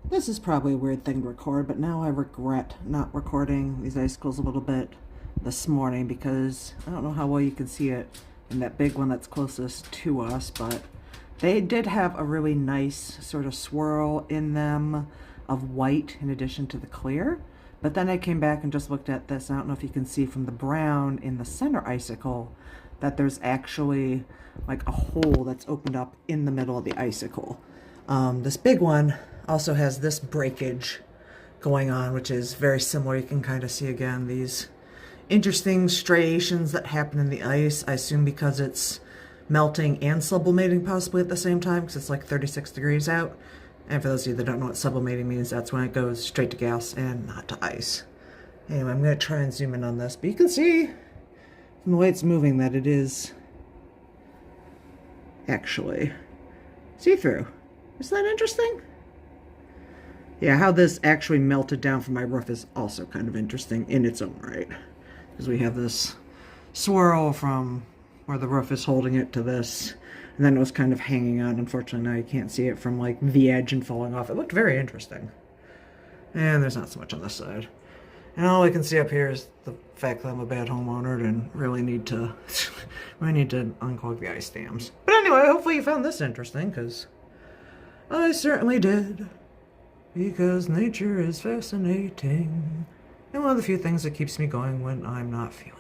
This is probably a weird thing to record, but now I regret not recording these icicles a little bit this morning because I don't know how well you can see it in that big one that's closest to us, but they did have a really nice sort of swirl in them of white in addition to the clear. But then I came back and just looked at this. I don't know if you can see from the brown in the center icicle that there's actually like a hole that's opened up in the middle of the icicle. This big one also has this breakage going on, which is very similar. You can kind of see again these interesting striations that happen in the ice. I assume because it's melting and sublimating possibly at the same time, because it's like 36 degrees out. And for those of you that don't know what sublimating means, that's when it goes straight to gas and not to ice. Anyway, I'm going to try and zoom in on this, but you can see from the way it's moving that it is actually see-through. Isn't that interesting? Yeah, how this actually melted down from my roof is also kind of interesting in its own right. Because we have this swirl from where the roof is holding it to this, and then it was kind of hanging on. Unfortunately, now you can't see it from like the edge and falling off. It looked very interesting. And there's not so much on this side. And all I can see up here is the fact that I'm a bad homeowner and really need to unclog the ice dams. But anyway, hopefully you found this interesting, because I certainly did. Because nature is fascinating. And one of the few things that keeps me going when I'm not feeling